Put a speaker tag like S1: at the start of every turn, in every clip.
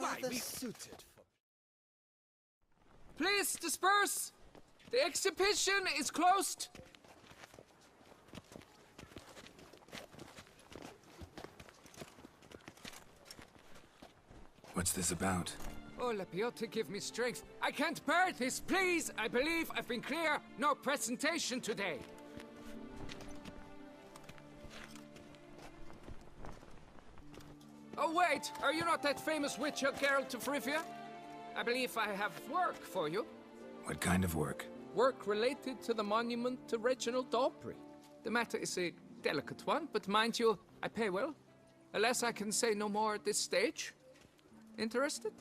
S1: rather suited for...
S2: Please disperse! The exhibition is closed!
S3: What's this about?
S2: Oh, Lapiote, give me strength. I can't bear this, please! I believe I've been clear. No presentation today. Oh, wait! Are you not that famous witch, Geralt of Rivia? I believe I have work for you.
S3: What kind of work?
S2: Work related to the monument to Reginald Daubrey. The matter is a delicate one, but mind you, I pay well. Alas, I can say no more at this stage. Interested?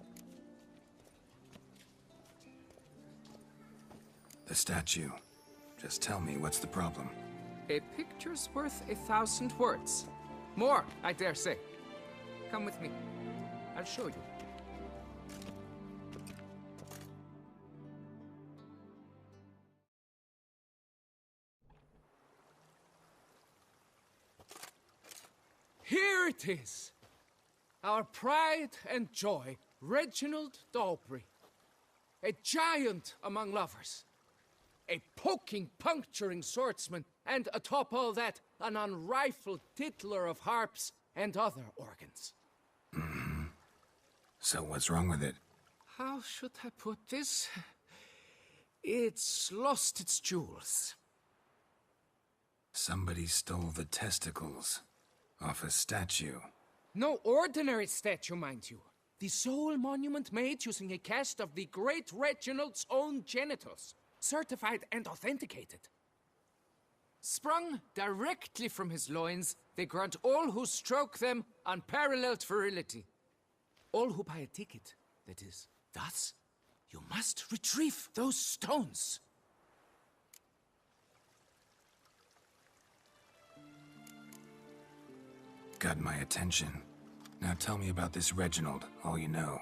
S3: The statue. Just tell me, what's the problem?
S2: A picture's worth 1,000 words. More, I dare say. Come with me. I'll show you. Here it is! Our pride and joy, Reginald Daubrey. A giant among lovers. A poking, puncturing swordsman, and atop all that, an unrifled tittler of harps and other organs.
S3: So what's wrong with it?
S2: How should I put this? It's lost its jewels.
S3: Somebody stole the testicles off a statue.
S2: No ordinary statue, mind you. The sole monument made using a cast of the great Reginald's own genitals. Certified and authenticated. Sprung directly from his loins, they grant all who stroke them unparalleled virility. All who buy a ticket, that is. Thus, you must retrieve those stones.
S3: Got my attention. Now tell me about this Reginald, all you know.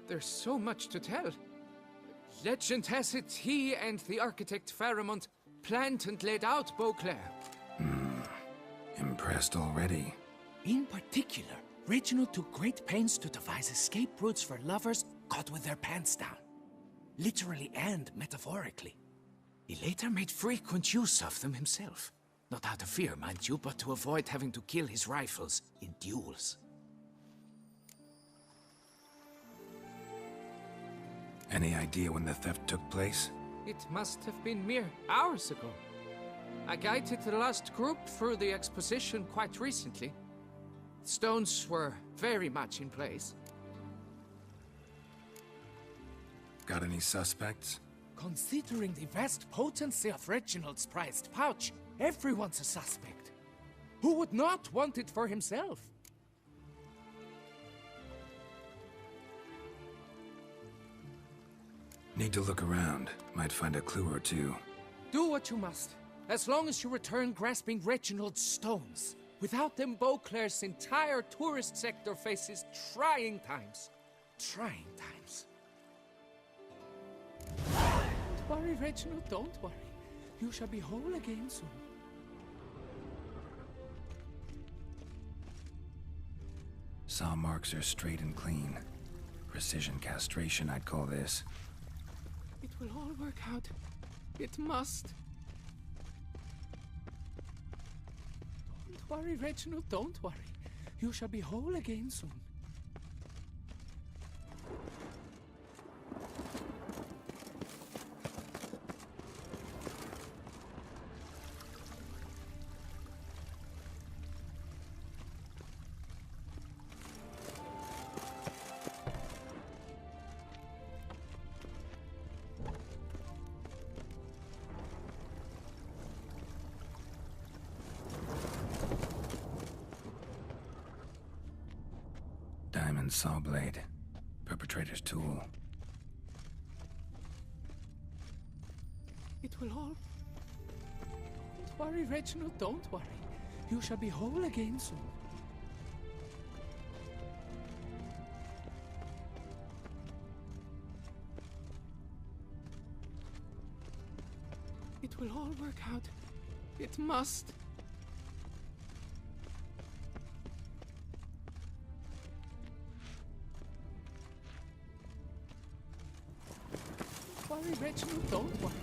S2: There's so much to tell. Legend has it he and the architect Faramond planned and laid out Beauclair.
S3: Impressed already.
S2: In particular, Reginald took great pains to devise escape routes for lovers caught with their pants down. Literally and metaphorically. He later made frequent use of them himself. Not out of fear, mind you, but to avoid having to kill his rifles in duels.
S3: Any idea when the theft took place?
S2: It must have been mere hours ago. I guided the last group through the exposition quite recently. Stones were very much in place.
S3: Got any suspects?
S2: Considering the vast potency of Reginald's prized pouch, everyone's a suspect. Who would not want it for himself?
S3: Need to look around. Might find a clue or two.
S2: Do what you must, as long as you return grasping Reginald's stones. Without them, Beauclair's entire tourist sector faces trying times. Trying times. Don't worry, Reginald, don't worry. You shall be whole again soon.
S3: Saw marks are straight and clean. Precision castration, I'd call this.
S2: It will all work out. It must. Don't worry, Reginald, don't worry. You shall be whole again soon.
S3: Diamond saw blade. Perpetrator's tool.
S2: It will all... Don't worry, Reginald, don't worry. You shall be whole again soon. It will all work out. It must. Maybe Reginald don't want.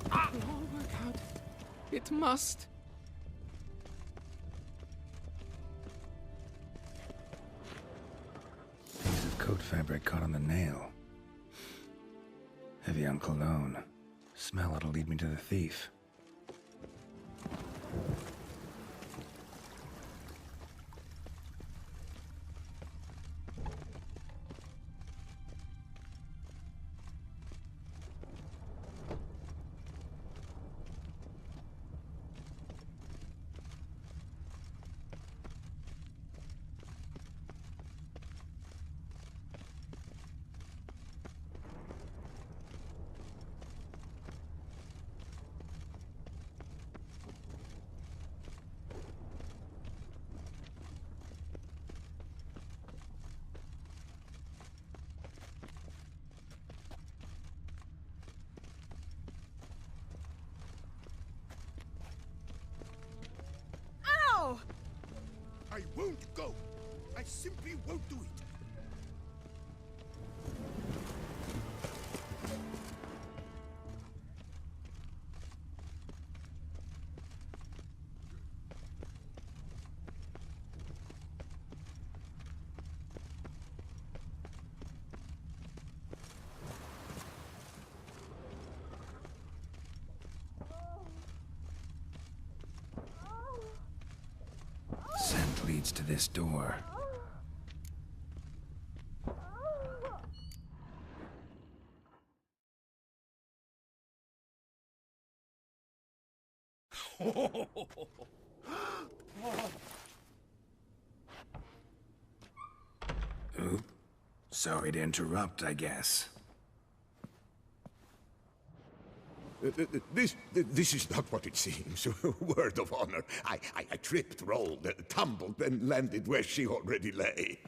S2: It'll all work out. It must.
S3: Piece of coat fabric caught on the nail. Heavy on cologne. Smell it'll lead me to the thief.
S1: I won't go. I simply won't do it.
S3: Scent leads to this door. Oop. Sorry to interrupt, I guess.
S1: This is not what it seems. Word of honor. I tripped, rolled, tumbled, then landed where she already lay.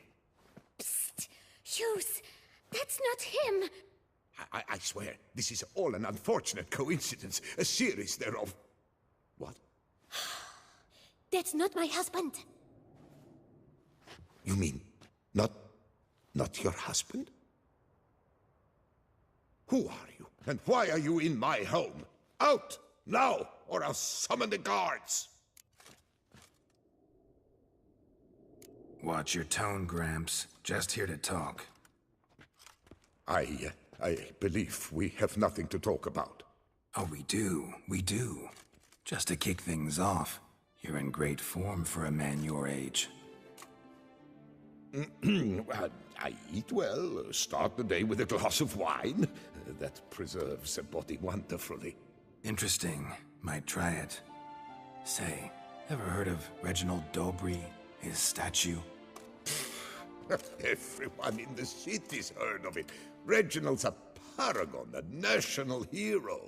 S4: Psst! Hughes! That's not him!
S1: I swear, this is all an unfortunate coincidence. A series thereof. What?
S4: That's not my husband.
S1: You mean, not your husband? Who are you? And why are you in my home? Out! Now! Or I'll summon the guards!
S3: Watch your tone, Gramps. Just here to talk.
S1: I believe we have nothing to talk about.
S3: Oh, we do. We do. Just to kick things off, you're in great form for a man your age.
S1: I eat well, start the day with a glass of wine. That preserves a body wonderfully.
S3: Interesting. Might try it. Say, ever heard of Reginald Dobry, his statue?
S1: Everyone in the city's heard of it. Reginald's a paragon, a national hero.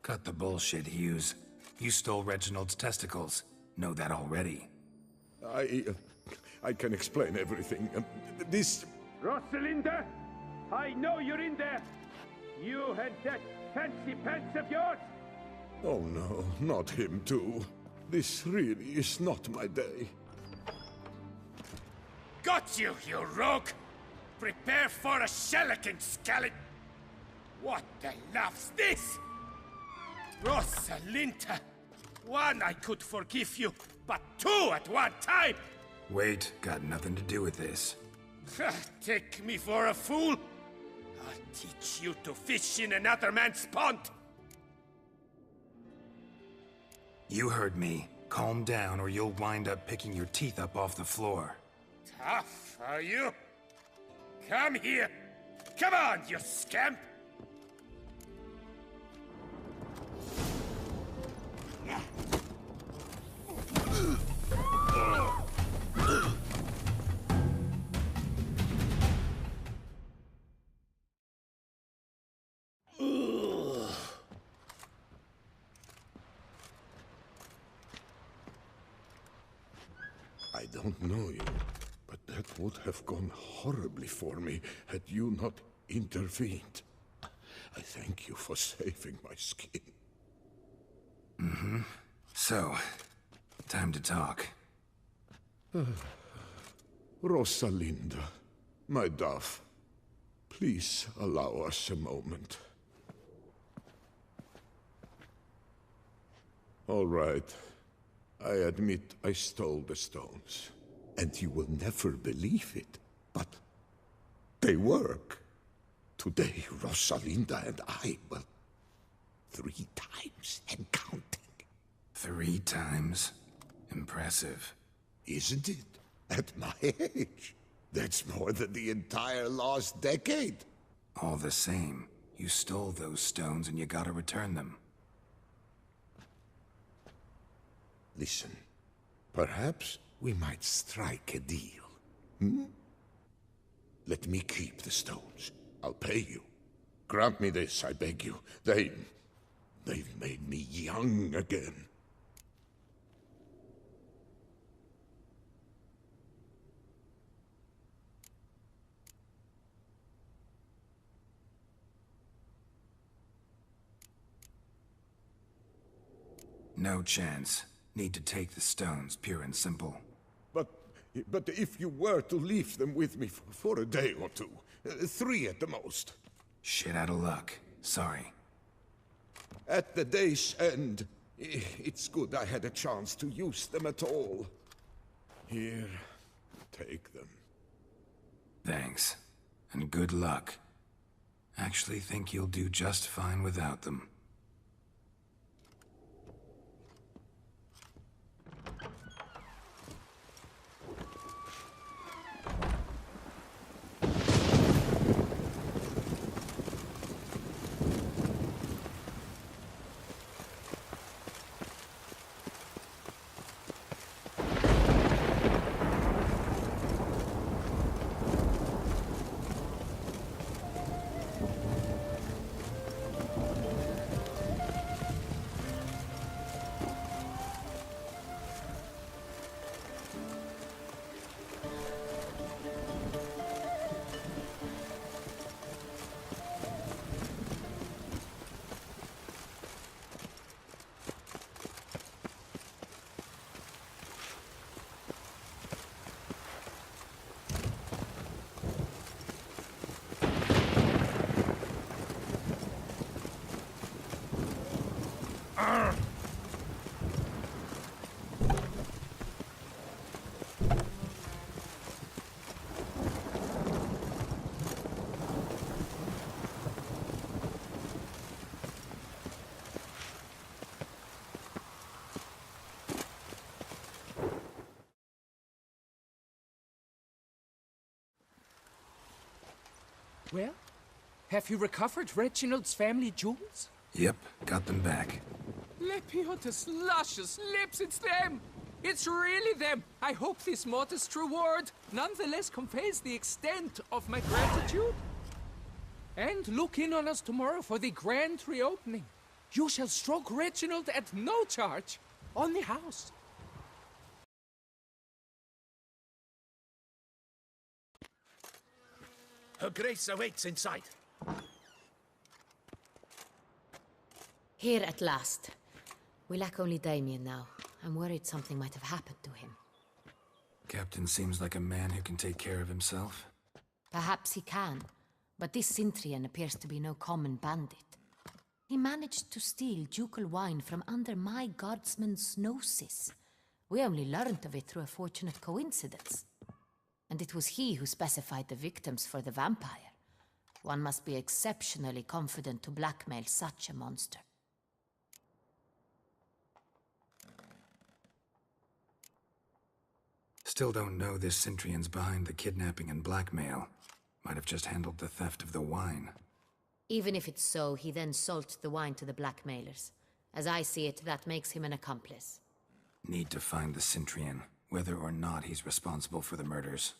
S3: Cut the bullshit, Hughes. You stole Reginald's testicles. Know that already.
S1: I can explain everything. This...
S5: Rosalinda, I know you're in there. You and that fancy pants of yours.
S1: Oh no, not him too. This really is not my day.
S5: Got you, you rogue! Prepare for a shellacking, scallop! What the laugh's this? Rosalinda! One, I could forgive you, but two at one time!
S3: Wait, got nothing to do with this.
S5: Take me for a fool? I'll teach you to fish in another man's pond!
S3: You heard me. Calm down or you'll wind up picking your teeth up off the floor.
S5: Tough, are you? Come here! Come on, you scamp!
S1: I don't know you, but that would have gone horribly for me had you not intervened. I thank you for saving my skin.
S3: So, time to talk.
S1: Rosalinda, my dove, please allow us a moment. All right. I admit I stole the stones. And you will never believe it, but they work. Today, Rosalinda and I, well, 3 times and counting.
S3: 3 times? Impressive.
S1: Isn't it? At my age. That's more than the entire last decade.
S3: All the same, you stole those stones and you gotta return them.
S1: Listen, perhaps we might strike a deal. Hmm? Let me keep the stones. I'll pay you. Grant me this, I beg you. They've made me young again.
S3: No chance. Need to take the stones, pure and simple.
S1: But if you were to leave them with me for a day or two, 3 at the most.
S3: Shit out of luck. Sorry.
S1: At the day's end, it's good I had a chance to use them at all. Here, take them.
S3: Thanks. And good luck. Actually think you'll do just fine without them.
S2: Well, have you recovered Reginald's family jewels?
S3: Yep, got them back.
S2: Lepiotus luscious lips, it's them! It's really them! I hope this modest reward nonetheless conveys the extent of my gratitude. And look in on us tomorrow for the grand reopening. You shall stroke Reginald at no charge on the house.
S5: Her Grace awaits inside.
S6: Here at last. We lack only Damien now. I'm worried something might have happened to him.
S3: Captain seems like a man who can take care of himself.
S6: Perhaps he can, but this Cintrian appears to be no common bandit. He managed to steal ducal wine from under my guardsman's noses. We only learned of it through a fortunate coincidence. And it was he who specified the victims for the vampire. One must be exceptionally confident to blackmail such a monster.
S3: Still don't know this Cintrian's behind the kidnapping and blackmail. Might have just handled the theft of the wine.
S6: Even if it's so, he then sold the wine to the blackmailers. As I see it, that makes him an accomplice.
S3: Need to find the Cintrian, whether or not he's responsible for the murders.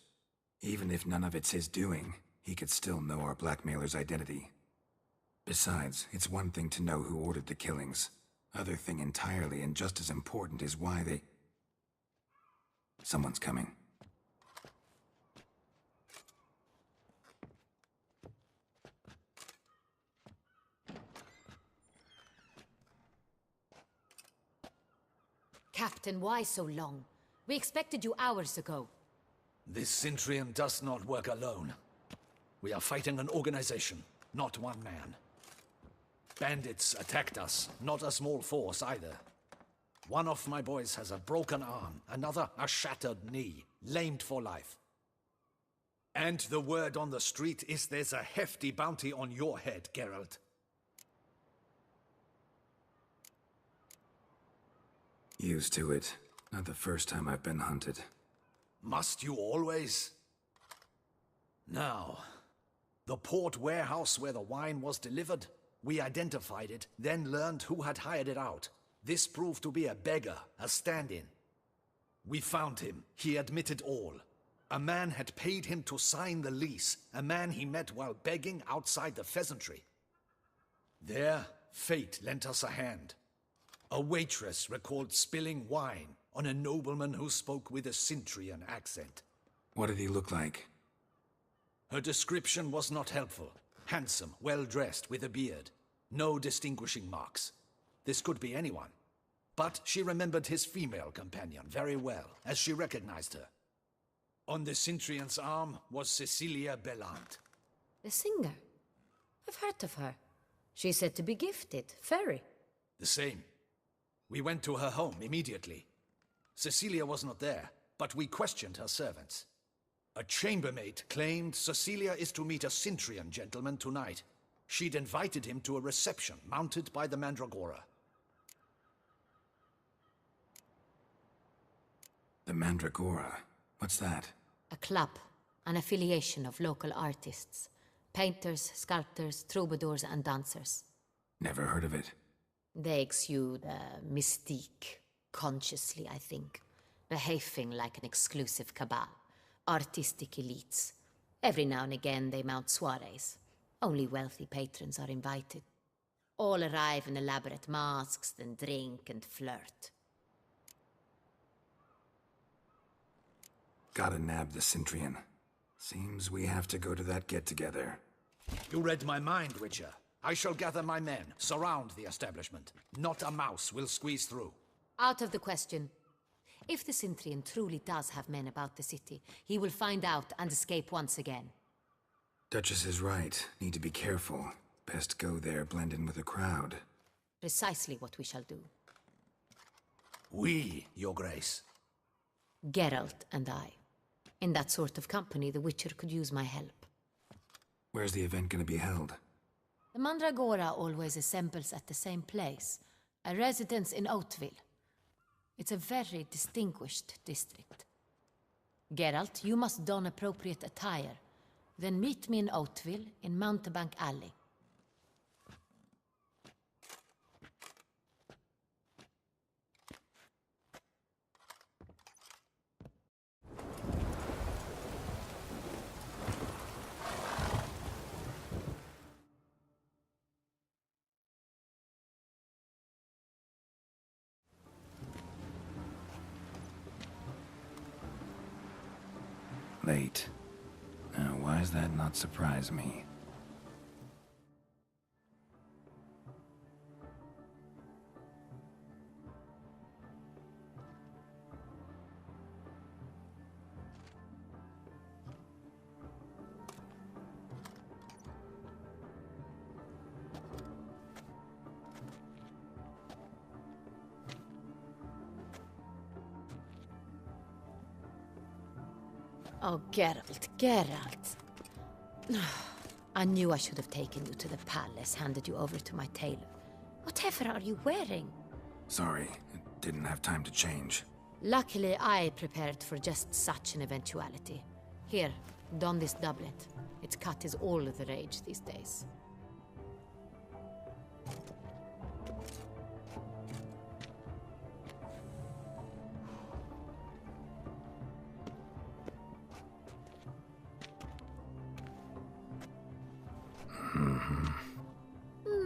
S3: Even if none of it's his doing, he could still know our blackmailer's identity. Besides, it's one thing to know who ordered the killings. Other thing entirely, and just as important, is why they... Someone's coming.
S6: Captain, why so long? We expected you hours ago.
S3: This Cintrian does not work alone. We are fighting an organization, not one man. Bandits attacked us, not a small force either. One of my boys has a broken arm, another a shattered knee, lamed for life. And the word on the street is there's a hefty bounty on your head, Geralt.
S7: Used to it. Not the first time I've been hunted.
S3: Must you always? Now, the port warehouse where the wine was delivered, we identified it, then learned who had hired it out. This proved to be a beggar, a stand-in. We found him. He admitted all. A man had paid him to sign the lease, a man he met while begging outside the pheasantry. There, fate lent us a hand. A waitress recalled spilling wine on a nobleman who spoke with a Cintrian accent.
S7: What did he look like?
S3: Her description was not helpful. Handsome, well-dressed, with a beard. No distinguishing marks. This could be anyone. But she remembered his female companion very well, as she recognized her. On the Cintrian's arm was Cecilia Bellant.
S6: The singer? I've heard of her. She's said to be gifted, fairy.
S3: The same. We went to her home immediately. Cecilia was not there, but we questioned her servants. A chambermaid claimed Cecilia is to meet a Cintrian gentleman tonight. She'd invited him to a reception mounted by the Mandragora.
S7: The Mandragora? What's that?
S6: A club, an affiliation of local artists. Painters, sculptors, troubadours and dancers.
S7: Never heard of it.
S6: They exude mystique, consciously, I think. Behaving like an exclusive cabal. Artistic elites. Every now and again they mount soirees. Only wealthy patrons are invited. All arrive in elaborate masks, then drink and flirt.
S7: Gotta nab the Cintrian. Seems we have to go to that get-together.
S3: You read my mind, Witcher. I shall gather my men, surround the establishment. Not a mouse will squeeze through.
S6: Out of the question. If the Cintrian truly does have men about the city, he will find out and escape once again.
S7: Duchess is right. Need to be careful. Best go there, blend in with the crowd.
S6: Precisely what we shall do.
S3: We, Your Grace.
S6: Geralt and I. In that sort of company, the Witcher could use my help.
S7: Where's the event gonna be held?
S6: The Mandragora always assembles at the same place, a residence in Oatville. It's a very distinguished district. Geralt, you must don appropriate attire. Then meet me in Oatville, in Mountebank Alley.
S7: Late. Now, why does that not surprise me?
S6: Oh, Geralt, Geralt. I knew I should have taken you to the palace, handed you over to my tailor. Whatever are you wearing?
S7: Sorry, didn't have time to change.
S6: Luckily, I prepared for just such an eventuality. Here, don this doublet. Its cut is all the rage these days.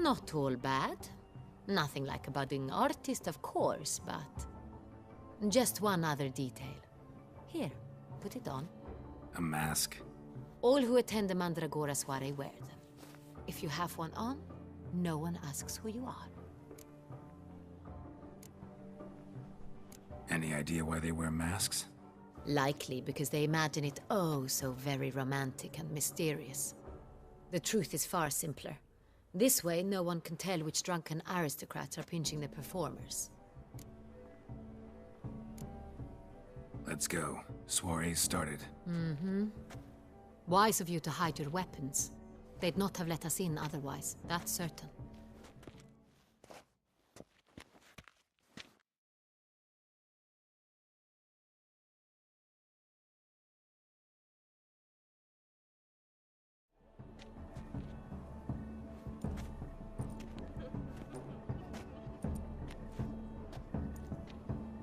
S6: Not all bad. Nothing like a budding artist, of course, but... just one other detail. Here, put it on.
S7: A mask?
S6: All who attend the Mandragora soiree wear them. If you have one on, no one asks who you are.
S3: Any idea why they wear masks?
S6: Likely because they imagine it oh so very romantic and mysterious. The truth is far simpler. This way, no one can tell which drunken aristocrats are pinching the performers.
S3: Let's go. Soiree's started.
S6: Wise of you to hide your weapons. They'd not have let us in otherwise, that's certain.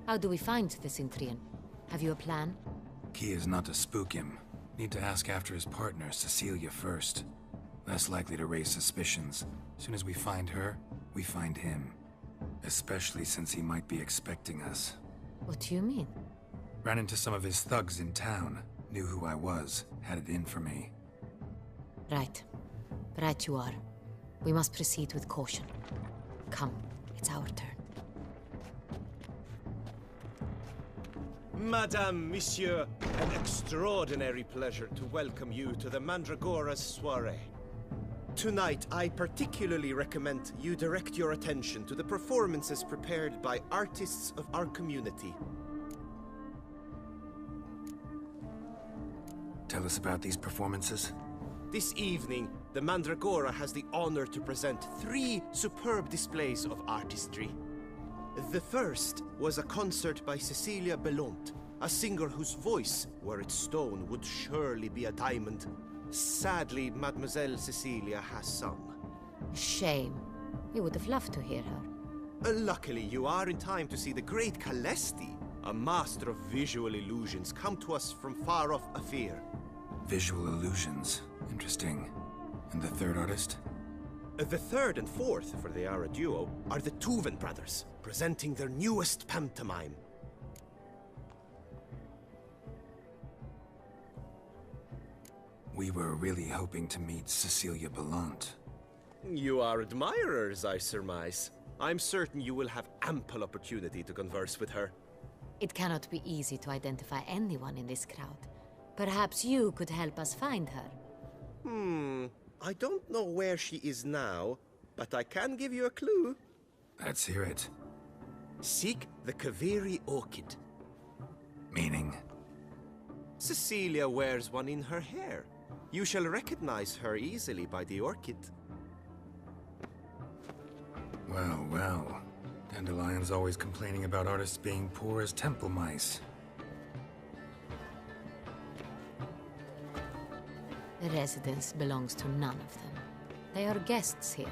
S6: How do we find the Cintrian? Have you a plan?
S3: Key is not to spook him. Need to ask after his partner, Cecilia, first. Less likely to raise suspicions. Soon as we find her, we find him. Especially since he might be expecting us.
S6: What do you mean?
S3: Ran into some of his thugs in town. Knew who I was. Had it in for me.
S6: Right. Right you are. We must proceed with caution. Come, it's our turn.
S8: Madame, Monsieur, an extraordinary pleasure to welcome you to the Mandragora's soiree. Tonight, I particularly recommend you direct your attention to the performances prepared by artists of our community.
S3: Tell us about these performances.
S8: This evening, the Mandragora has the honor to present 3 superb displays of artistry. The first was a concert by Cecilia Belont, a singer whose voice, were it stone, would surely be a diamond. Sadly, Mademoiselle Cecilia has sung.
S6: Shame. We would have loved to hear her.
S8: Luckily, you are in time to see the great Calesti, a master of visual illusions, come to us from far off Afir.
S3: Visual illusions. Interesting. And the third artist?
S8: The third and fourth, for they are a duo, are the Tuven brothers, presenting their newest pantomime.
S3: We were really hoping to meet Cecilia Bellant.
S8: You are admirers, I surmise. I'm certain you will have ample opportunity to converse with her.
S6: It cannot be easy to identify anyone in this crowd. Perhaps you could help us find her.
S8: I don't know where she is now, but I can give you a clue.
S3: Let's hear it.
S8: Seek the Kaveri orchid.
S3: Meaning?
S8: Cecilia wears one in her hair. You shall recognize her easily by the orchid.
S3: Well, well. Dandelion's always complaining about artists being poor as temple mice.
S6: The residence belongs to none of them. They are guests here.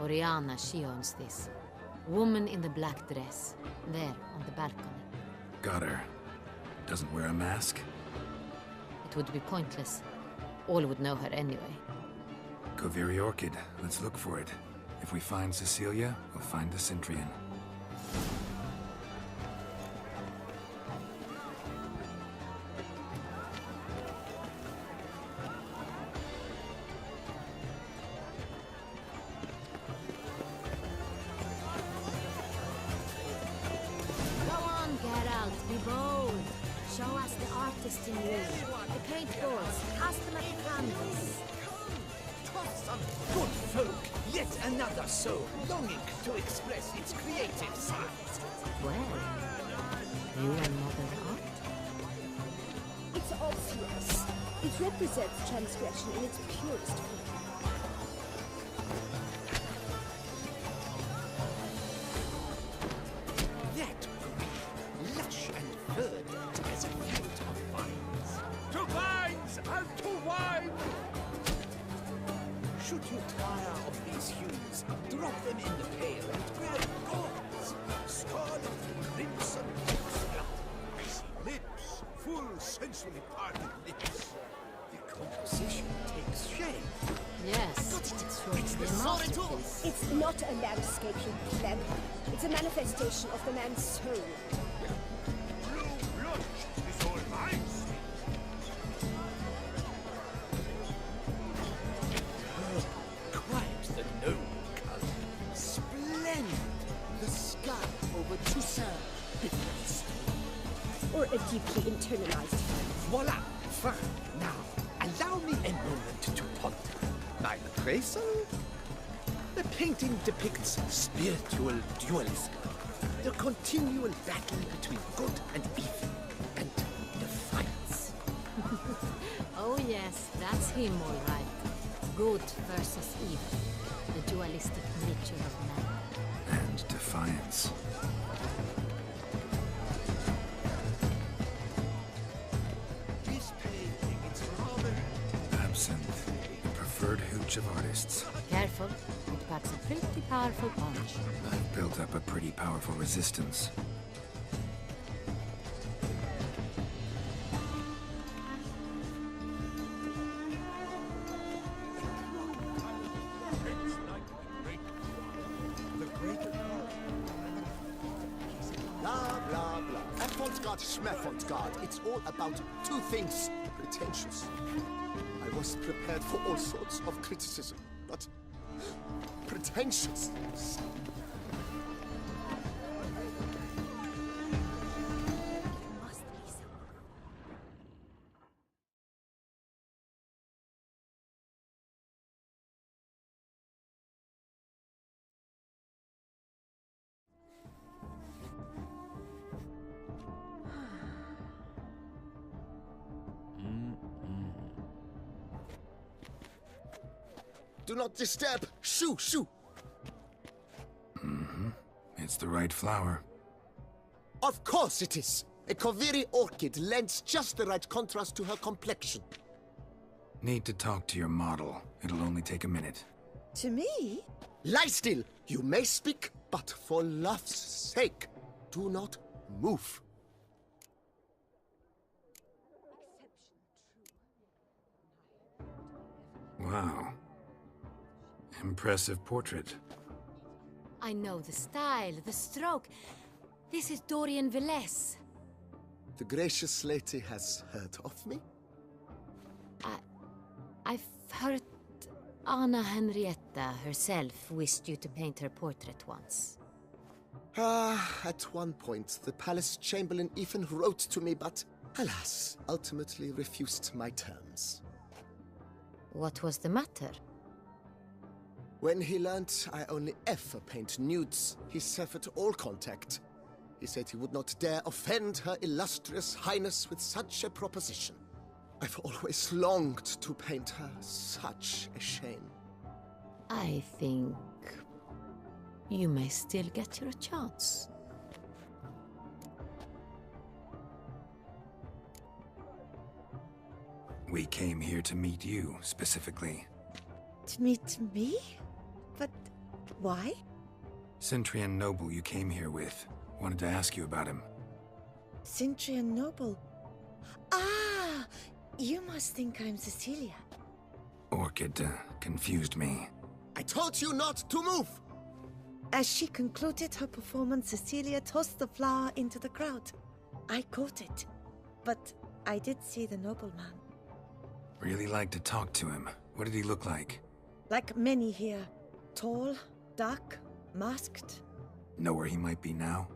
S6: Oriana, she owns this. Woman in the black dress. There, on the balcony.
S3: Got her. Doesn't wear a mask?
S6: It would be pointless. All would know her anyway.
S3: Kaveri Orchid. Let's look for it. If we find Cecilia, we'll find the Cintrian.
S6: Go on, Geralt, be bold. Show us the artist in you. The paintballs, cast them at the canvas.
S2: Some good folk, yet another soul longing to express its creative side.
S6: Well, you are modern art?
S9: It's obvious. It represents transgression in its purest form.
S2: That green, lush and verdant as a field of vines. To vines and to wine! Should you tire of these hues, drop them in the pail and grab gauze. Scarlet, crimson, icy lips, full, sensually parted lips. The composition takes shape.
S6: Yes, it's the masterpiece.
S9: It's not a landscape, you pleb. It's a manifestation of the man's soul.
S5: Blue blood is all mine.
S2: Quite the noble color. Splendid. The sky over Toussaint before the storm.
S9: deeply internalized.
S5: Voila! Fine. Now, allow me a moment to ponder. My appraisal? The painting depicts spiritual dualism. The continual battle between good and evil, and defiance.
S6: Oh yes, that's him all right. Good versus evil. The dualistic nature of man.
S3: And defiance.
S5: This painting, it's rather...
S3: Absinthe, the preferred hooch of artists.
S6: Careful, it packs a pretty powerful punch.
S3: I've built up a pretty powerful resistance.
S8: Blah, blah, blah. Avant-garde, schmavant-garde. It's all about two things. Pretentious. I was prepared for all sorts of criticism, but pretentious. Do not disturb! Shoo, shoo!
S3: It's the right flower.
S8: Of course it is! A Koviri orchid lends just the right contrast to her complexion.
S3: Need to talk to your model. It'll only take a minute.
S9: To me?
S8: Lie still! You may speak, but for love's sake, do not move.
S3: Wow. Impressive portrait.
S6: I know the style, the stroke. This is Dorian Velez.
S8: The gracious lady has heard of me?
S6: I've heard Anna Henrietta herself wished you to paint her portrait once.
S8: At one point, the palace chamberlain even wrote to me, but alas, ultimately refused my terms.
S6: What was the matter?
S8: When he learned I only ever paint nudes, he severed all contact. He said he would not dare offend her illustrious highness with such a proposition. I've always longed to paint her. Such a shame.
S6: I think you may still get your chance.
S3: We came here to meet you, specifically.
S9: To meet me? But why?
S3: Cintrian noble you came here with. Wanted to ask you about him.
S9: Cintrian noble. Ah! You must think I'm Cecilia.
S3: Orchid confused me.
S8: I told you not to move!
S9: As she concluded her performance, Cecilia tossed the flower into the crowd. I caught it, but I did see the nobleman.
S3: Really like to talk to him. What did he look like?
S9: Like many here. Tall, dark, masked.
S3: Know where he might be now?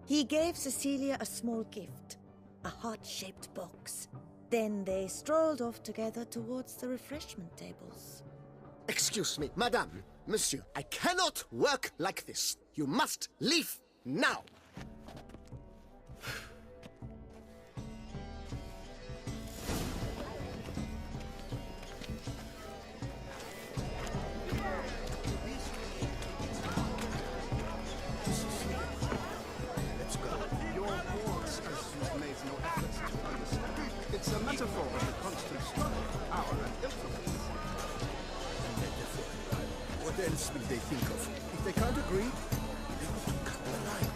S9: He gave Cecilia a small gift, a heart-shaped box. Then they strolled off together towards the refreshment tables.
S8: Excuse me, madame, monsieur, I cannot work like this. You must leave now.
S5: Let's go. Your words, as you've made no efforts to understand. It's a metaphor of the constant struggle, power and influence. A metaphor? What else will they think of? If they can't agree, they want to cut the line.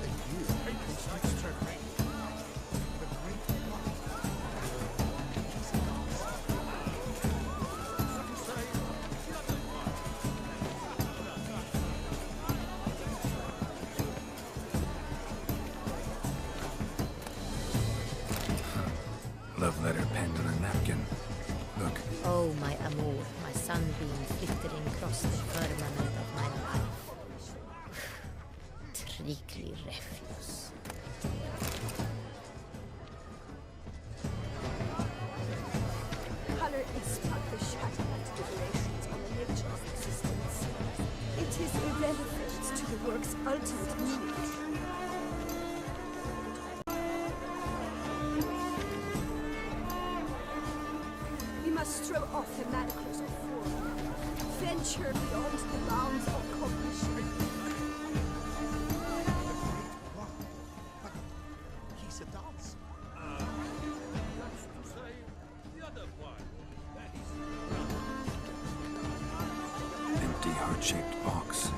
S5: And you, it's trembling. The great one.
S3: Love letter penned on a napkin. Look,
S6: Oh, my amour, my sunbeam flittering across the firmament of my life. Trickly refuse.
S4: ultimate meaning. We must throw off the manacles of form. Venture beyond the bounds of cognition.
S5: He's a dance.
S3: Empty heart-shaped box.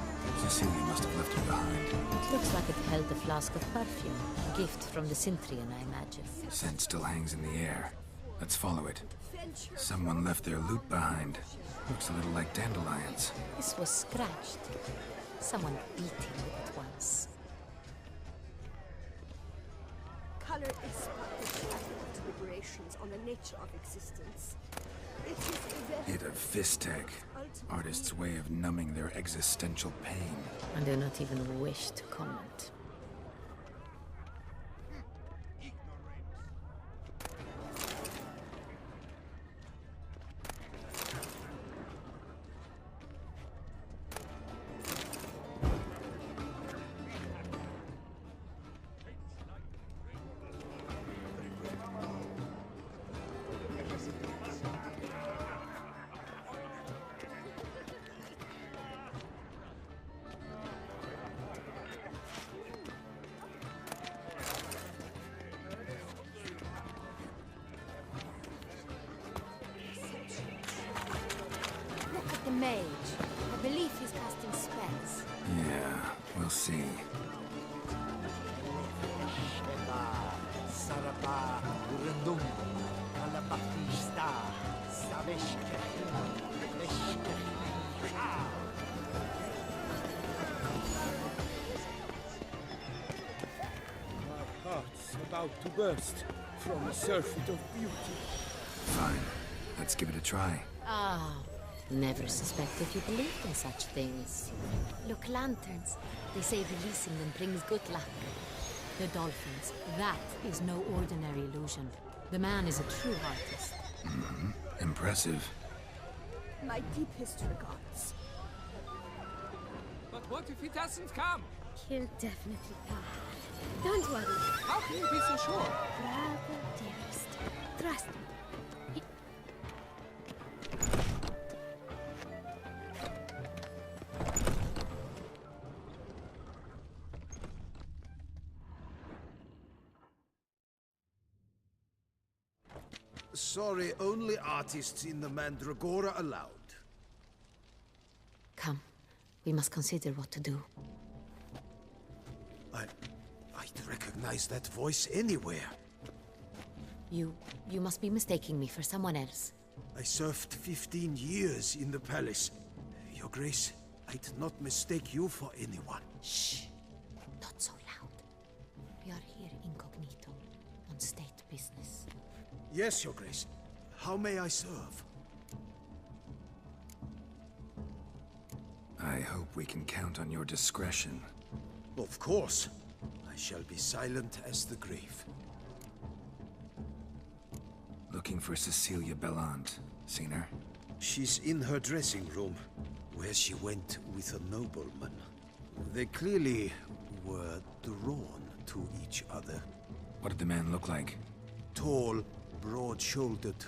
S3: Cecilia must have left it behind.
S6: It looks like it held a flask of perfume. A gift from the Cintrian, I imagine.
S3: Scent still hangs in the air. Let's follow it. Someone left their loot behind. Looks a little like dandelions.
S6: This was scratched. Someone beat him with it once.
S4: Color is but deliberations on the nature of existence. It is the
S3: Hit of Fistech. Artists' way of numbing their existential pain.
S6: I do not even wish to comment.
S4: Look at the mage. I believe he's casting spells.
S3: Yeah, we'll see.
S2: My heart's about to burst from a surfeit of beauty.
S3: Fine. Let's give it a try.
S6: Ah, never suspected you believed in such things. Look, lanterns. They say releasing them brings good luck. The dolphins, that is no ordinary illusion. The man is a true artist.
S3: Impressive.
S4: My deepest regards.
S2: But what if he doesn't come?
S4: He'll definitely come. Don't worry.
S2: How can you be so sure?
S4: Bravo, dearest. Trust me.
S5: Sorry, only artists in the Mandragora allowed.
S6: Come, we must consider what to do.
S5: I'd recognize that voice anywhere.
S6: You must be mistaking me for someone else.
S5: I served 15 years in the palace. Your Grace, I'd not mistake you for anyone.
S6: Shh! Not so loud. We are here incognito, on state business.
S5: Yes, Your Grace. How may I serve?
S3: I hope we can count on your discretion.
S5: Of course. I shall be silent as the grave.
S3: Looking for Cecilia Bellant. Seen her?
S5: She's in her dressing room, where she went with a nobleman. They clearly were drawn to each other.
S3: What did the man look like?
S5: Tall, broad-shouldered,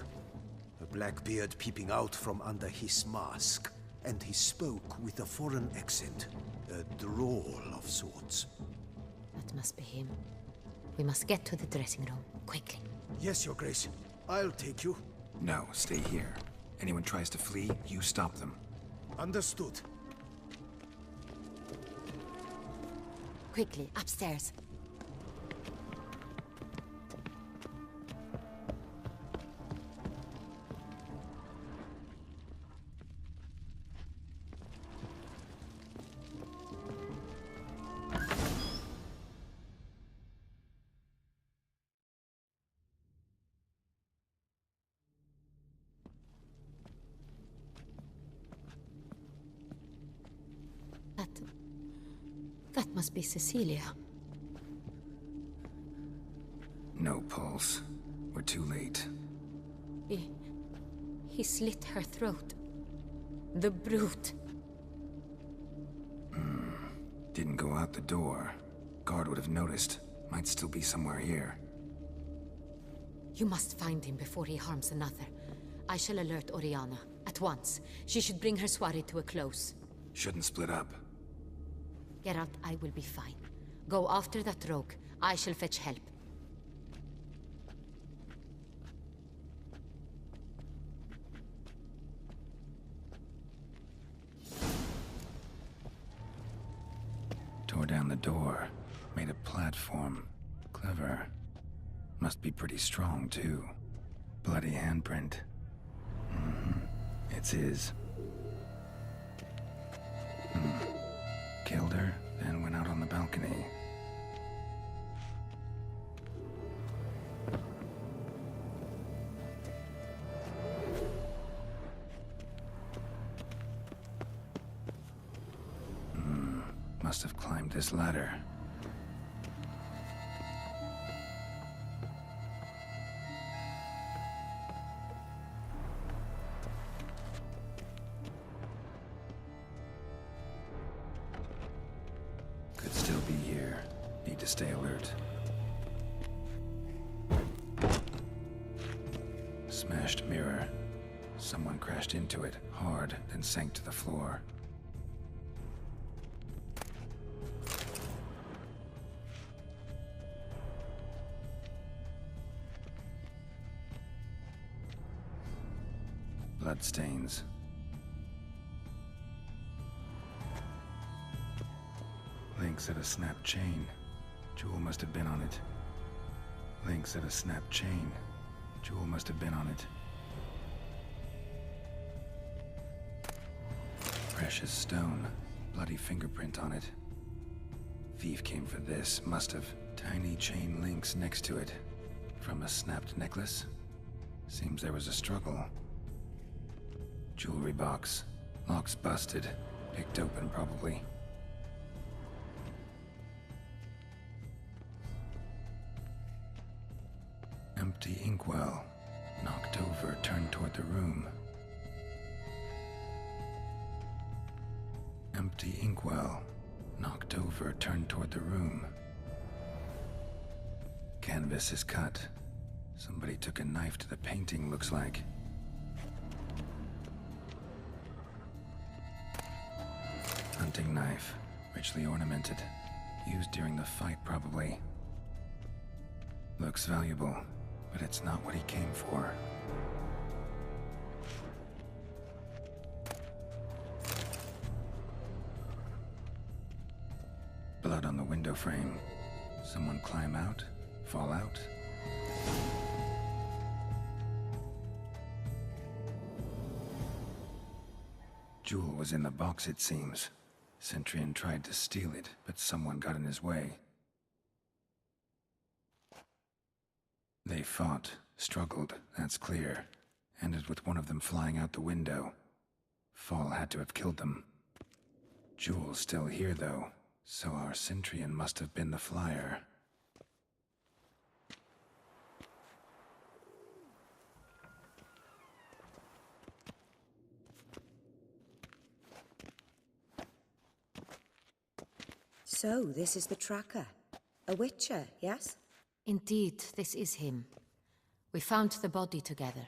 S5: a black beard peeping out from under his mask, and he spoke with a foreign accent, a drawl of sorts.
S6: That must be him. We must get to the dressing room, quickly.
S5: Yes, Your Grace. I'll take you.
S3: No, stay here. Anyone tries to flee, you stop them.
S5: Understood.
S6: Quickly, upstairs. That must be Cecilia.
S3: No pulse. We're too late.
S6: He slit her throat. The brute.
S3: Didn't go out the door. Guard would have noticed. Might still be somewhere here.
S6: You must find him before he harms another. I shall alert Oriana. At once. She should bring her soirée to a close.
S3: Shouldn't split up.
S6: Geralt, I will be fine. Go after that rogue. I shall fetch help.
S3: Tore down the door. Made a platform. Clever. Must be pretty strong, too. Bloody handprint. It's his. Killed her, then went out on the balcony. Must have climbed this ladder. Could still be here. Need to stay alert. Smashed mirror. Someone crashed into it, hard, then sank to the floor. Bloodstains. Links at a snapped chain. Jewel must have been on it. Links at a snapped chain. Jewel must have been on it. Precious stone. Bloody fingerprint on it. Thief came for this, must have. Tiny chain links next to it. From a snapped necklace? Seems there was a struggle. Jewelry box. Lock's busted. Picked open, probably. Empty inkwell. Knocked over, turned toward the room. Empty inkwell. Knocked over, turned toward the room. Canvas is cut. Somebody took a knife to the painting, looks like. Hunting knife. Richly ornamented. Used during the fight, probably. Looks valuable, but it's not what he came for. Blood on the window frame. Someone climb out? Fall out? Jewel was in the box, it seems. Cintrian tried to steal it, but someone got in his way. They fought, struggled, that's clear. Ended with one of them flying out the window. Fall had to have killed them. Jewel's still here, though, so our Cintrian must have been the flyer.
S9: So, this is the tracker. A witcher, yes?
S6: Indeed, this is him. We found the body together.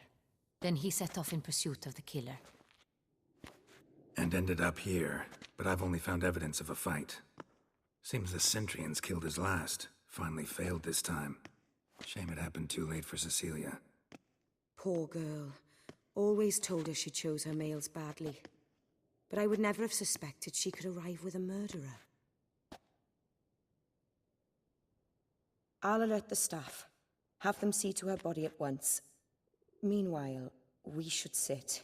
S6: Then he set off in pursuit of the killer.
S3: And ended up here, but I've only found evidence of a fight. Seems the Cintrians killed his last. Finally failed this time. Shame it happened too late for Cecilia.
S10: Poor girl. Always told her she chose her males badly. But I would never have suspected she could arrive with a murderer.
S9: I'll alert the staff. Have them see to her body at once. Meanwhile, we should sit.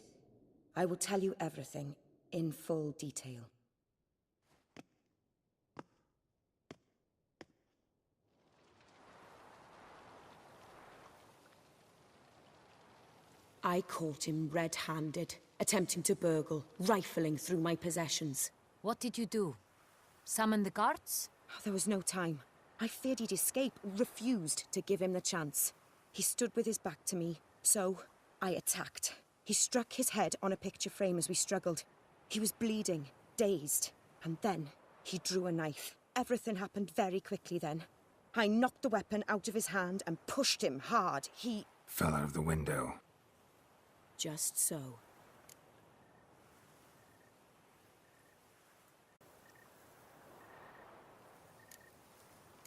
S9: I will tell you everything, in full detail.
S10: I caught him red-handed, attempting to burgle, rifling through my possessions.
S6: What did you do? Summon the guards?
S10: There was no time. I feared he'd escape, refused to give him the chance. He stood with his back to me, so I attacked. He struck his head on a picture frame as we struggled. He was bleeding, dazed, and then He drew a knife. Everything happened very quickly then. I knocked the weapon out of his hand and pushed him hard. He
S3: fell out of the window.
S10: Just so.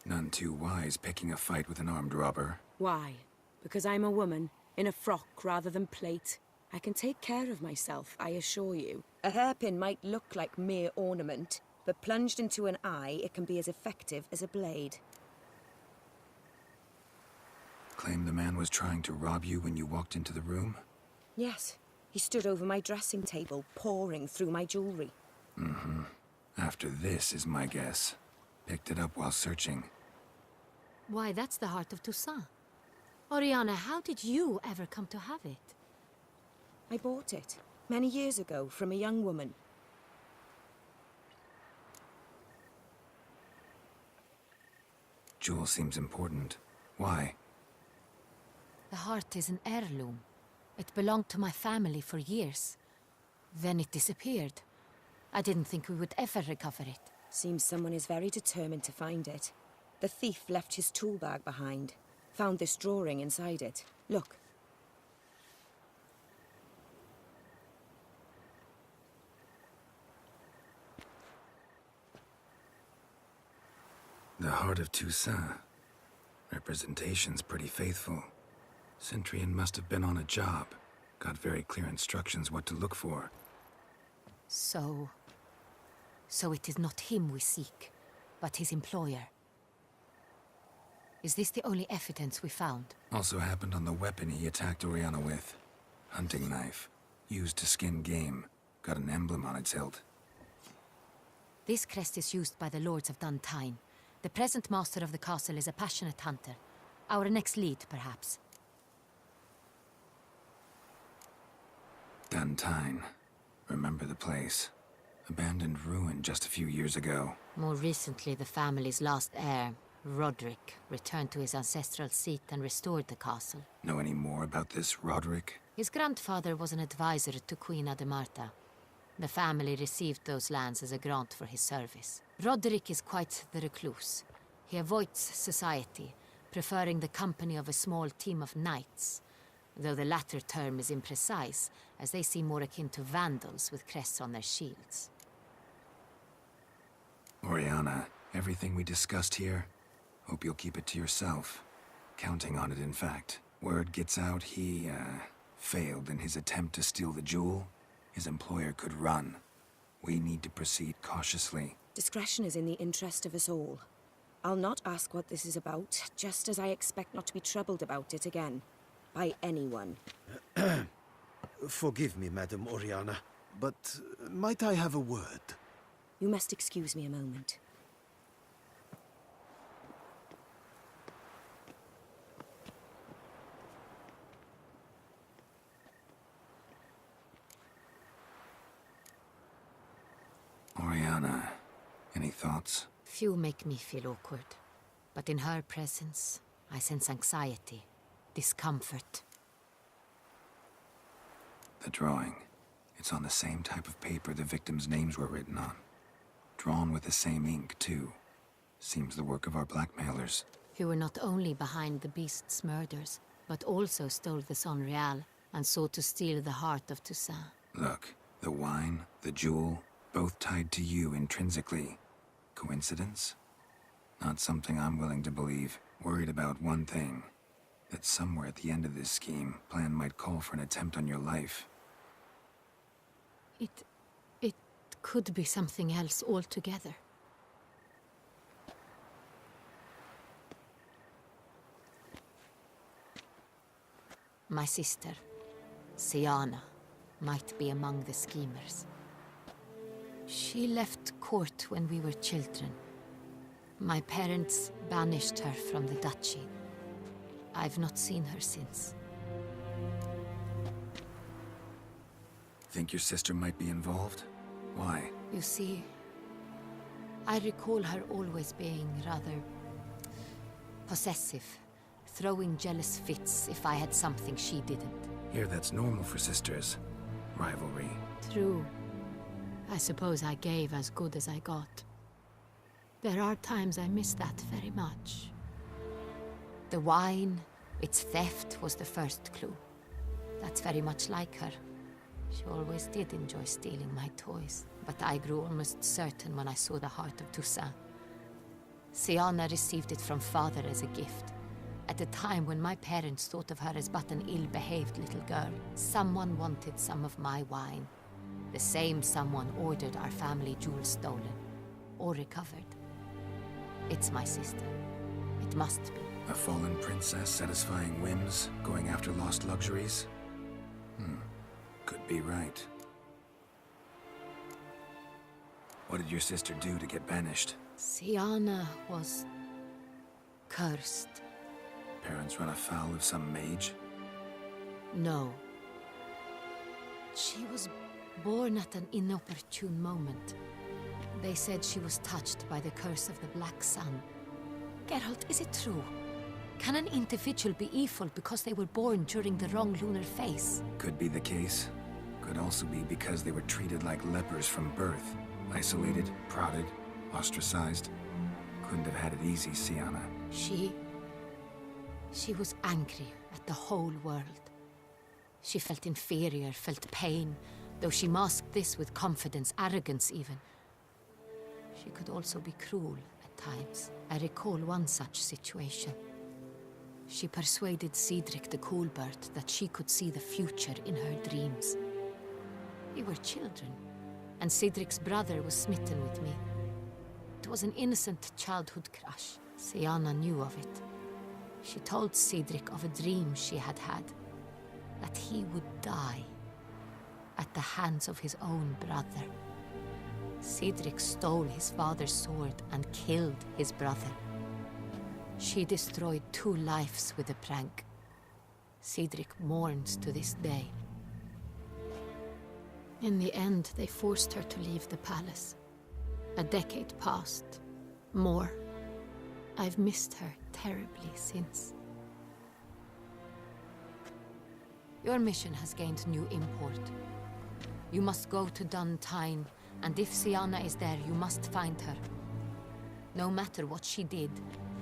S3: None too wise picking a fight with an armed robber.
S10: Why? Because I'm a woman, in a frock rather than plate. I can take care of myself, I assure you. A hairpin might look like mere ornament, but plunged into an eye, it can be as effective as a blade.
S3: Claim the man was trying to rob you when you walked into the room?
S10: Yes. He stood over my dressing table, pouring through my jewelry.
S3: Mm-hmm. After this is my guess. Picked it up while searching.
S6: Why, that's the heart of Toussaint. Oriana, how did you ever come to have it?
S10: I bought it, many years ago, from a young woman.
S3: Jewel seems important. Why?
S6: The heart is an heirloom. It belonged to my family for years. Then it disappeared. I didn't think we would ever recover it.
S10: Seems someone is very determined to find it. The thief left his tool bag behind. Found this drawing inside it. Look.
S3: The heart of Toussaint. Representation's pretty faithful. Cintrian must have been on a job. Got very clear instructions what to look for.
S6: So it is not him we seek, but his employer. Is this the only evidence we found?
S3: Also happened on the weapon he attacked Oriana with. Hunting knife. Used to skin game. Got an emblem on its hilt.
S6: This crest is used by the Lords of Duntine. The present master of the castle is a passionate hunter. Our next lead, perhaps.
S3: Duntine. Remember the place. Abandoned ruin just a few years ago.
S6: More recently, the family's last heir, Roderick, returned to his ancestral seat and restored the castle.
S3: Know any more about this Roderick?
S6: His grandfather was an advisor to Queen Ademarta. The family received those lands as a grant for his service. Roderick is quite the recluse. He avoids society, preferring the company of a small team of knights, though the latter term is imprecise, as they seem more akin to vandals with crests on their shields.
S3: Oriana, everything we discussed here, hope you'll keep it to yourself. Counting on it, in fact. Word gets out he, failed in his attempt to steal the jewel. His employer could run. We need to proceed cautiously.
S10: Discretion is in the interest of us all. I'll not ask what this is about, just as I expect not to be troubled about it again. By anyone.
S5: Forgive me, Madam Oriana, but might I have a word?
S10: You must excuse me a moment.
S3: Oriana, any thoughts?
S6: Few make me feel awkward, but in her presence, I sense anxiety, discomfort.
S3: The drawing. It's on the same type of paper the victims' names were written on. Drawn with the same ink, too. Seems the work of our blackmailers.
S6: Who were not only behind the beast's murders, but also stole the Son Real and sought to steal the heart of Toussaint.
S3: Look, the wine, the jewel, both tied to you intrinsically. Coincidence? Not something I'm willing to believe. Worried about one thing. That somewhere at the end of this scheme, plan might call for an attempt on your life.
S6: It could be something else altogether. My sister, Siana, might be among the schemers. She left court when we were children. My parents banished her from the duchy. I've not seen her since.
S3: Think your sister might be involved? Why?
S6: You see, I recall her always being rather possessive, throwing jealous fits if I had something she didn't.
S3: Here that's normal for sisters. Rivalry.
S6: True. I suppose I gave as good as I got. There are times I miss that very much. The wine, its theft was the first clue. That's very much like her. She always did enjoy stealing my toys, but I grew almost certain when I saw the heart of Toussaint. Siana received it from father as a gift. At a time when my parents thought of her as but an ill-behaved little girl, someone wanted some of my wine. The same someone ordered our family jewels stolen, or recovered. It's my sister. It must be.
S3: A fallen princess satisfying whims, going after lost luxuries? Could be right. What did your sister do to get banished?
S6: Siana was cursed.
S3: Parents run afoul of some mage?
S6: No. She was born at an inopportune moment. They said she was touched by the curse of the Black Sun. Geralt, is it true? Can an individual be evil because they were born during the wrong lunar phase?
S3: Could be the case. Could also be because they were treated like lepers from birth. Isolated, prodded, ostracized. Couldn't have had it easy, Siana.
S6: She was angry at the whole world. She felt inferior, felt pain, though she masked this with confidence, arrogance even. She could also be cruel at times. I recall one such situation. She persuaded Cedric the Coolbird that she could see the future in her dreams. We were children, and Cedric's brother was smitten with me. It was an innocent childhood crush. Siana knew of it. She told Cedric of a dream she had had, that he would die at the hands of his own brother. Cedric stole his father's sword and killed his brother. She destroyed 2 lives with a prank. Cedric mourns to this day. In the end, they forced her to leave the palace. A decade passed. More. I've missed her terribly since. Your mission has gained new import. You must go to Dun Tyne, and if Siana is there, you must find her. No matter what she did,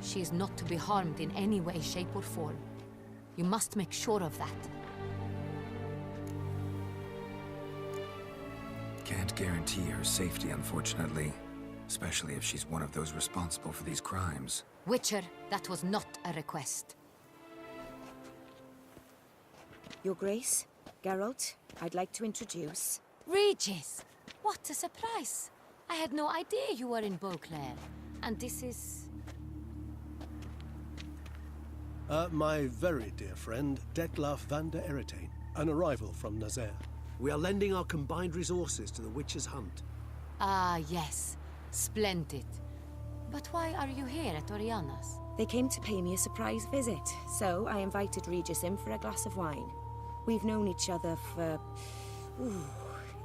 S6: she is not to be harmed in any way, shape, or form. You must make sure of that.
S3: Can't guarantee her safety, unfortunately. Especially if she's one of those responsible for these crimes.
S6: Witcher, that was not a request.
S10: Your Grace, Geralt, I'd like to introduce...
S6: Regis! What a surprise! I had no idea you were in Beauclair. And this is...
S11: My very dear friend, Detlaf van der Eretain, an arrival from Nazaire. We are lending our combined resources to the Witcher's hunt.
S6: Ah, yes. Splendid. But why are you here at Oriana's?
S10: They came to pay me a surprise visit, so I invited Regis in for a glass of wine. We've known each other for...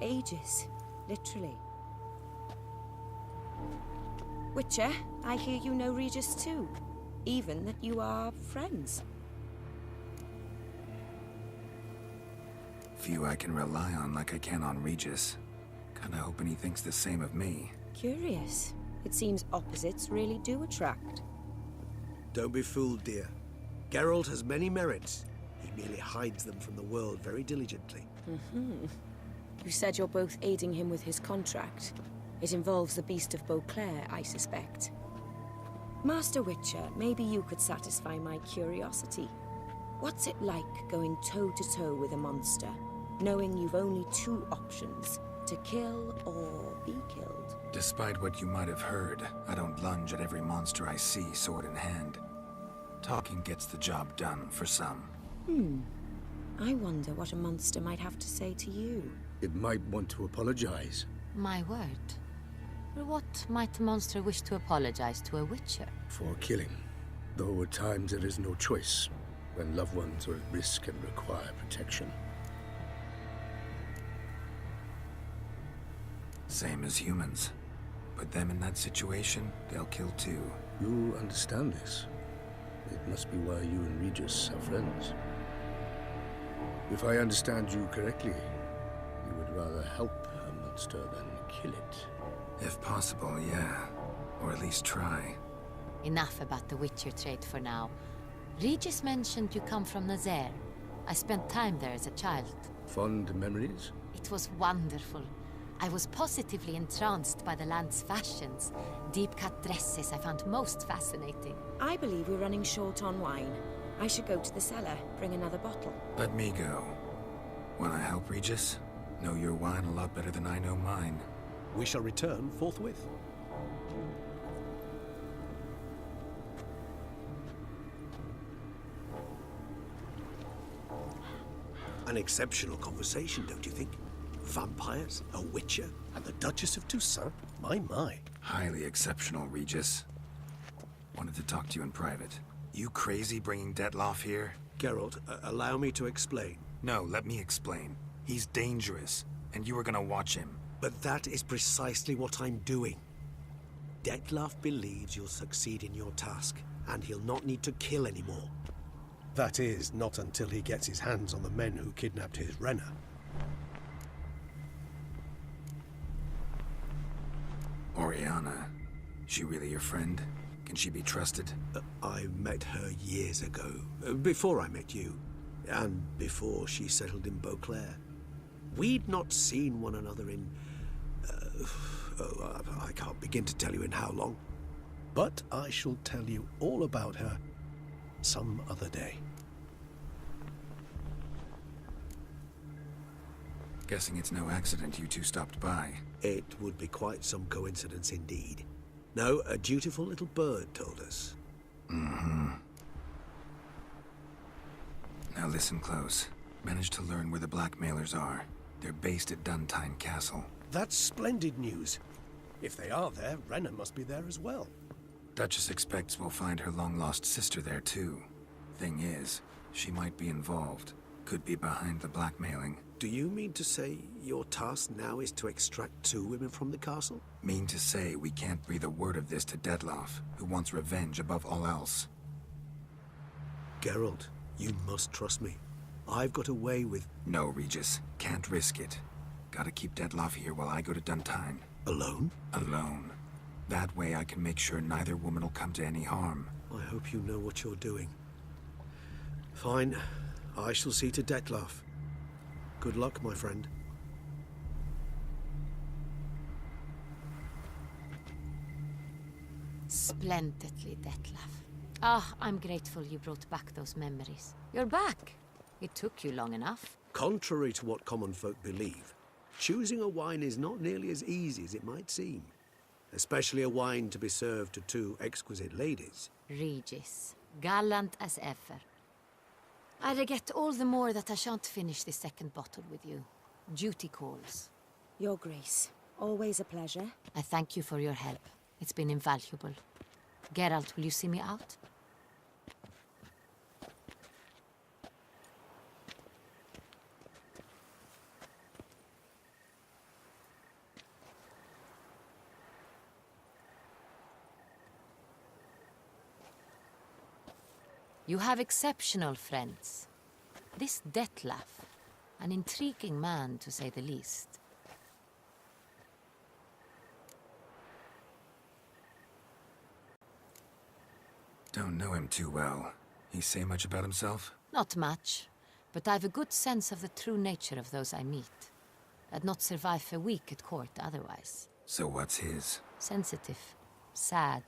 S10: ages. Literally. Witcher, I hear you know Regis too. Even that you are friends.
S3: Few I can rely on like I can on Regis. Kinda hoping he thinks the same of me.
S10: Curious. It seems opposites really do attract.
S11: Don't be fooled, dear. Geralt has many merits. He merely hides them from the world very diligently.
S10: You said you're both aiding him with his contract. It involves the Beast of Beauclair, I suspect. Master Witcher, maybe you could satisfy my curiosity. What's it like going toe-to-toe with a monster, knowing you've only 2 options, to kill or be killed?
S3: Despite what you might have heard, I don't lunge at every monster I see sword in hand. Talking gets the job done for some.
S10: I wonder what a monster might have to say to you.
S5: It might want to apologize.
S6: My word. What might a monster wish to apologize to a Witcher?
S5: For killing. Though at times there is no choice, when loved ones are at risk and require protection.
S3: Same as humans. Put them in that situation, they'll kill too.
S5: You understand this. It must be why you and Regis are friends. If I understand you correctly, you would rather help a monster than kill it.
S3: If possible, yeah. Or at least try.
S6: Enough about the Witcher trade for now. Regis mentioned you come from Nazaire. I spent time there as a child.
S11: Fond memories?
S6: It was wonderful. I was positively entranced by the land's fashions. Deep-cut dresses I found most fascinating.
S10: I believe we're running short on wine. I should go to the cellar, bring another bottle.
S3: Let me go. Wanna help, Regis? Know your wine a lot better than I know mine.
S11: We shall return forthwith. An exceptional conversation, don't you think? Vampires, a witcher, and the Duchess of Toussaint? My.
S3: Highly exceptional, Regis. Wanted to talk to you in private. You crazy bringing Detloff here?
S11: Geralt, allow me to explain.
S3: No, let me explain. He's dangerous, and you were gonna watch him.
S11: But that is precisely what I'm doing. Detloff believes you'll succeed in your task, and he'll not need to kill anymore. That is, not until he gets his hands on the men who kidnapped his Renna.
S3: Oriana, she really your friend? Can she be trusted?
S11: I met her years ago, before I met you, and before she settled in Beauclair. We'd not seen one another in... I can't begin to tell you in how long. But I shall tell you all about her some other day.
S3: Guessing it's no accident you two stopped by.
S11: It would be quite some coincidence indeed. No, a dutiful little bird told us.
S3: Mm-hmm. Now listen close. Managed to learn where the blackmailers are. They're based at Duntine Castle.
S11: That's splendid news. If they are there, Renna must be there as well.
S3: Duchess expects we'll find her long-lost sister there too. Thing is, she might be involved. Could be behind the blackmailing.
S11: Do you mean to say your task now is to extract 2 women from the castle?
S3: Mean to say we can't breathe a word of this to Detloff, who wants revenge above all else.
S11: Geralt, you must trust me. I've got away with...
S3: No, Regis. Can't risk it. Gotta keep Detloff here while I go to Duntine.
S11: Alone?
S3: Alone. That way I can make sure neither woman will come to any harm.
S11: I hope you know what you're doing. Fine. I shall see to Detloff. Good luck, my friend.
S6: Splendidly, Detlaff. Ah, I'm grateful you brought back those memories. You're back. It took you long enough.
S11: Contrary to what common folk believe, choosing a wine is not nearly as easy as it might seem. Especially a wine to be served to 2 exquisite ladies.
S6: Regis, gallant as ever. I regret all the more that I shan't finish this second bottle with you. Duty calls.
S10: Your Grace, always a pleasure.
S6: I thank you for your help. It's been invaluable. Geralt, will you see me out? You have exceptional friends. This Detlaff, an intriguing man to say the least.
S3: Don't know him too well. He say much about himself?
S6: Not much, but I've a good sense of the true nature of those I meet. I'd not survive a week at court otherwise.
S3: So what's his?
S6: Sensitive, sad.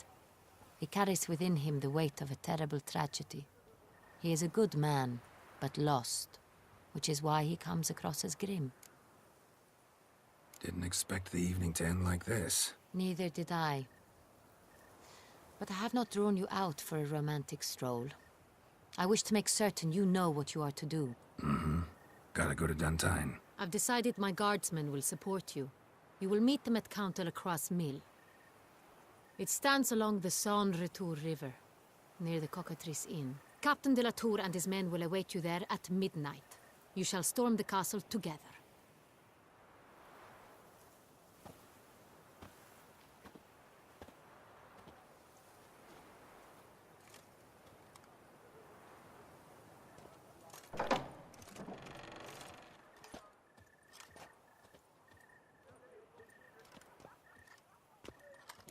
S6: He carries within him the weight of a terrible tragedy. He is a good man, but lost, which is why he comes across as grim.
S3: Didn't expect the evening to end like this.
S6: Neither did I. But I have not drawn you out for a romantic stroll. I wish to make certain you know what you are to do.
S3: Mm-hmm. Gotta go to Duntine.
S6: I've decided my guardsmen will support you. You will meet them at Count Delacroix's mill. It stands along the Saône-Retour River, near the Cockatrice Inn. Captain de la Tour and his men will await you there at midnight. You shall storm the castle together.